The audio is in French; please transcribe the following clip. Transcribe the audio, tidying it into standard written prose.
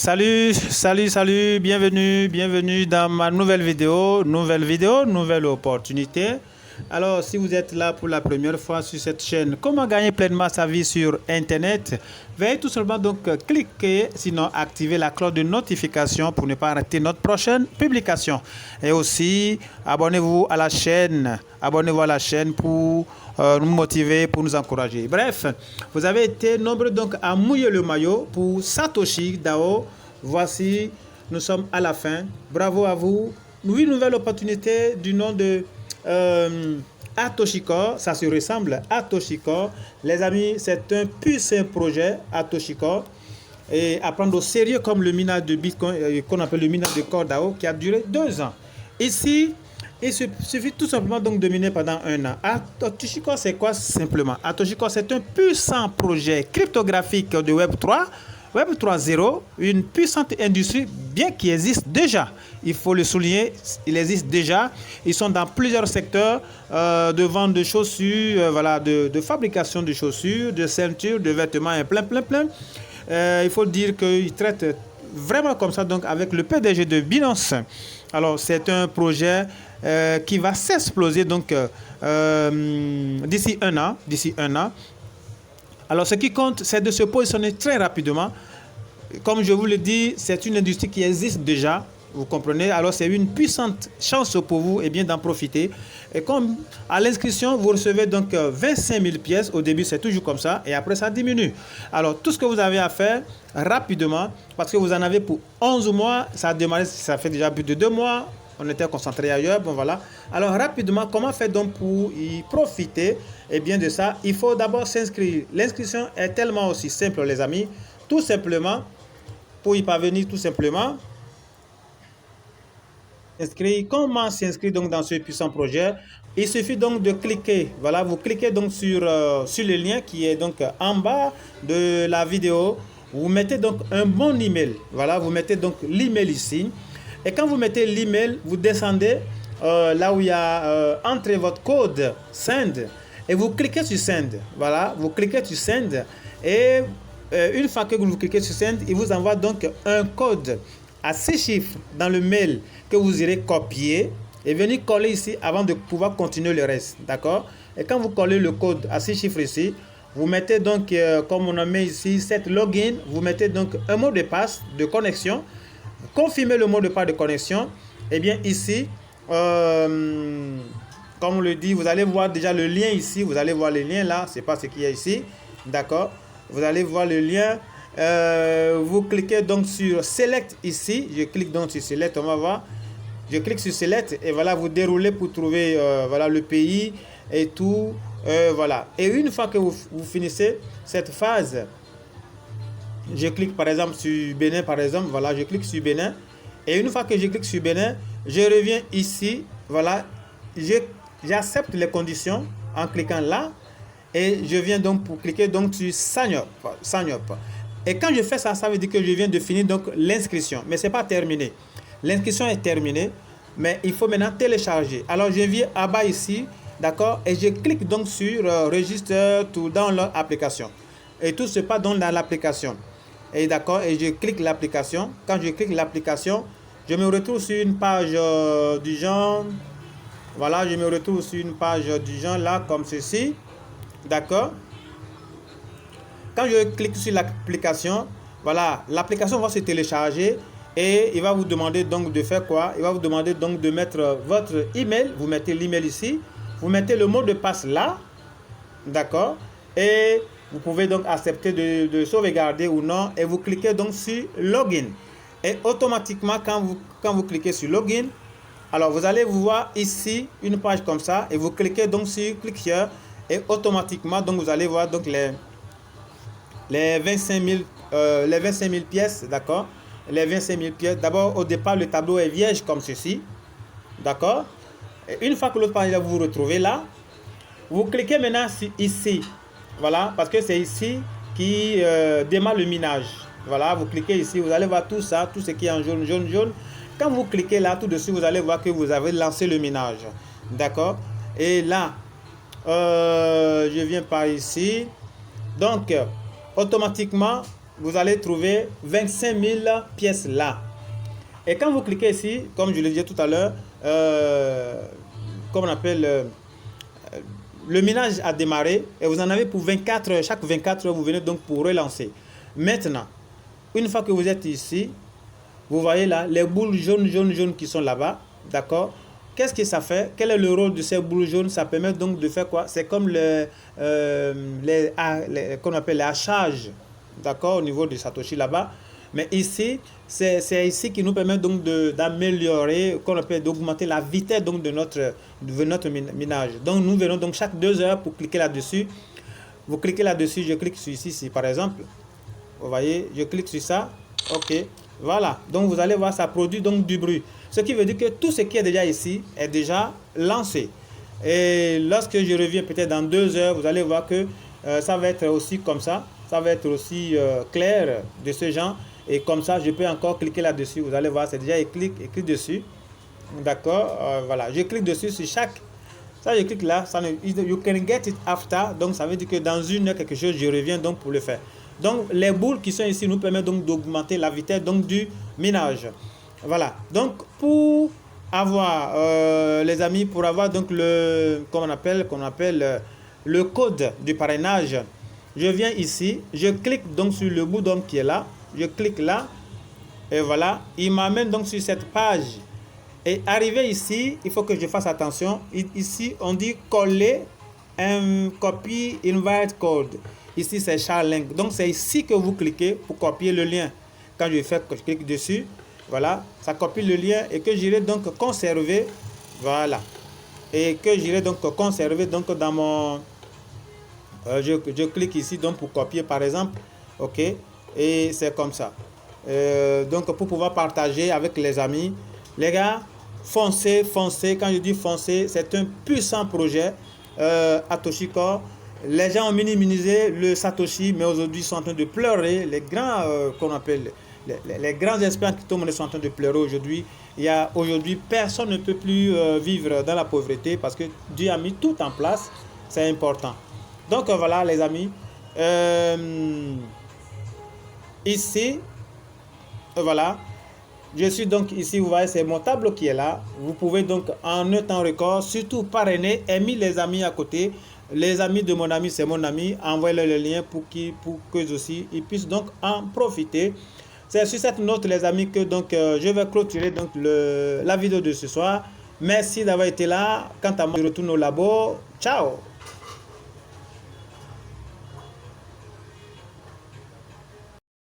Salut, bienvenue dans ma nouvelle vidéo, nouvelle opportunité. Alors, si vous êtes là pour la première fois sur cette chaîne, comment gagner pleinement sa vie sur Internet? Veuillez tout simplement donc cliquer, sinon activer la cloche de notification pour ne pas rater notre prochaine publication. Et aussi, abonnez-vous à la chaîne, pour nous motiver, pour nous encourager. Bref, vous avez été nombreux donc à mouiller le maillot pour Satoshi Dao. Voici, nous sommes à la fin. Bravo à vous. Une nouvelle opportunité du nom de Atoshi-Core. Ça se ressemble à Atoshi-Core. Les amis, c'est un puissant projet Atoshi-Core. Et à prendre au sérieux comme le minage de Bitcoin, qu'on appelle le minage de Core DAO, qui a duré 2 ans. Ici, il suffit tout simplement donc de miner pendant 1 an. Atoshi-Core, c'est quoi simplement? Atoshi-Core, c'est un puissant projet cryptographique de Web3. Web 3.0, une puissante industrie, bien qu'il existe déjà. Il faut le souligner, il existe déjà. Ils sont dans plusieurs secteurs de vente de chaussures, voilà, de fabrication de chaussures, de ceintures, de vêtements et plein. Il faut dire qu'ils traitent vraiment comme ça donc avec le PDG de Binance. Alors, c'est un projet qui va s'exploser donc d'ici un an. Alors, ce qui compte, c'est de se positionner très rapidement. Comme je vous le dis, c'est une industrie qui existe déjà. Vous comprenez? Alors, c'est une puissante chance pour vous d'en profiter. Et comme à l'inscription, vous recevez donc 25 000 pièces. Au début, c'est toujours comme ça. Et après, ça diminue. Alors, tout ce que vous avez à faire rapidement, parce que vous en avez pour 11 mois, ça a démarré, ça fait déjà plus de 2 mois. On était concentré ailleurs, bon voilà. Alors rapidement, comment faire donc pour y profiter? De ça, il faut d'abord s'inscrire. L'inscription est tellement aussi simple, les amis. Tout simplement, pour y parvenir, comment s'inscrire donc dans ce puissant projet? Il suffit donc de cliquer. Voilà, vous cliquez donc sur le lien qui est donc en bas de la vidéo. Vous mettez donc un bon email. Voilà, vous mettez donc l'email ici. Et quand vous mettez l'email, vous descendez là où il y a entrez votre code send et vous cliquez sur send. Voilà, vous cliquez sur send et une fois que vous cliquez sur send, il vous envoie donc un code à 6 chiffres dans le mail que vous irez copier et venir coller ici avant de pouvoir continuer le reste. D'accord? Et quand vous collez le code à 6 chiffres ici, vous mettez donc, comme on a mis ici, cette login, vous mettez donc un mot de passe de connexion. Confirmez le mot de passe de connexion. Ici, comme on le dit, vous allez voir déjà le lien ici. Vous allez voir le lien là. C'est pas ce qu'il y a ici. D'accord? Vous allez voir le lien. Vous cliquez donc sur Select ici. Je clique donc sur Select. On va voir. Je clique sur Select et voilà, vous déroulez pour trouver voilà, le pays et tout. Voilà. Et une fois que vous finissez cette phase, je clique par exemple sur Bénin, voilà, je clique sur Bénin. Et une fois que je clique sur Bénin, je reviens ici, voilà, j'accepte les conditions en cliquant là. Et je viens donc pour cliquer donc sur Sign Up. Et quand je fais ça, ça veut dire que je viens de finir donc l'inscription. Mais ce n'est pas terminé. L'inscription est terminée, mais il faut maintenant télécharger. Alors je viens en bas ici, d'accord, et je clique donc sur Register to Download Application. Et tout se passe donc dans l'application. Et d'accord, et je clique l'application. Quand je clique l'application, je me retrouve sur une page du genre. Voilà, je me retrouve sur une page du genre là, comme ceci. D'accord. Quand je clique sur l'application, voilà, l'application va se télécharger et il va vous demander donc de faire quoi? Il va vous demander donc de mettre votre email. Vous mettez l'email ici. Vous mettez le mot de passe là. D'accord. Et vous pouvez donc accepter de sauvegarder ou non et vous cliquez donc sur Login. Et automatiquement, quand vous cliquez sur Login, alors vous allez vous voir ici une page comme ça et vous cliquez donc sur Click Here et automatiquement donc vous allez voir donc les 25 000 pièces, d'accord? Les 25 000 pièces. D'abord, au départ, le tableau est vierge comme ceci, d'accord? Et une fois que l'autre page vous vous retrouvez là, vous cliquez maintenant ici. Voilà, parce que c'est ici qui démarre le minage. Voilà, vous cliquez ici, vous allez voir tout ça, tout ce qui est en jaune. Quand vous cliquez là, tout dessus, vous allez voir que vous avez lancé le minage. D'accord? Et là, je viens par ici. Donc, automatiquement, vous allez trouver 25 000 pièces là. Et quand vous cliquez ici, comme je le disais tout à l'heure, comme on appelle, le minage a démarré et vous en avez pour 24 heures. Chaque 24 heures, vous venez donc pour relancer. Maintenant, une fois que vous êtes ici, vous voyez là, les boules jaunes qui sont là-bas, d'accord? Qu'est-ce que ça fait? Quel est le rôle de ces boules jaunes? Ça permet donc de faire quoi? C'est comme qu'on appelle les hachages, d'accord, au niveau de Satoshi là-bas. Mais ici, c'est ici qui nous permet donc d'améliorer, qu'on appelle d'augmenter la vitesse donc de notre minage. Donc nous venons donc chaque 2 heures pour cliquer là-dessus. Vous cliquez là-dessus, je clique sur ici par exemple. Vous voyez, je clique sur ça. Ok, voilà. Donc vous allez voir, ça produit donc du bruit. Ce qui veut dire que tout ce qui est déjà ici est déjà lancé. Et lorsque je reviens peut-être dans 2 heures, vous allez voir que ça va être aussi comme ça. Ça va être aussi clair de ce genre. Et comme ça, je peux encore cliquer là-dessus. Vous allez voir, c'est déjà écrit dessus. D'accord, voilà. Je clique dessus sur chaque. Ça, je clique là. Ça, you can get it after. Donc, ça veut dire que dans 1 heure, quelque chose, je reviens donc pour le faire. Donc, les boules qui sont ici nous permettent donc d'augmenter la vitesse donc du minage. Voilà. Donc, pour avoir, les amis, pour avoir donc le, qu'on appelle le code du parrainage, je viens ici, je clique donc sur le bouton qui est là. Je clique là et voilà, il m'amène donc sur cette page. Et arrivé ici, il faut que je fasse attention. Ici, on dit coller un copy invite code. Ici, c'est share link. Donc, c'est ici que vous cliquez pour copier le lien. Quand je clique dessus, voilà, ça copie le lien et que j'irai donc conserver. Voilà. Et que j'irai donc conserver donc dans mon... je clique ici donc pour copier par exemple. Ok. Et c'est comme ça. Donc pour pouvoir partager avec les amis, les gars, foncez. Quand je dis foncez, c'est un puissant projet Satoshi Core. Les gens ont minimisé le Satoshi, mais aujourd'hui ils sont en train de pleurer. Les grands qu'on appelle les grands experts qui sont en train de pleurer aujourd'hui. Aujourd'hui, personne ne peut plus vivre dans la pauvreté parce que Dieu a mis tout en place. C'est important. Donc voilà les amis. Ici, voilà, je suis donc ici, vous voyez, c'est mon tableau qui est là. Vous pouvez donc en un temps record, surtout parrainer, et mis les amis à côté. Les amis de mon ami, c'est mon ami. Envoyez-leur le lien pour qu'eux aussi, ils puissent donc en profiter. C'est sur cette note, les amis, que donc je vais clôturer donc la vidéo de ce soir. Merci d'avoir été là. Quant à moi, je retourne au labo. Ciao!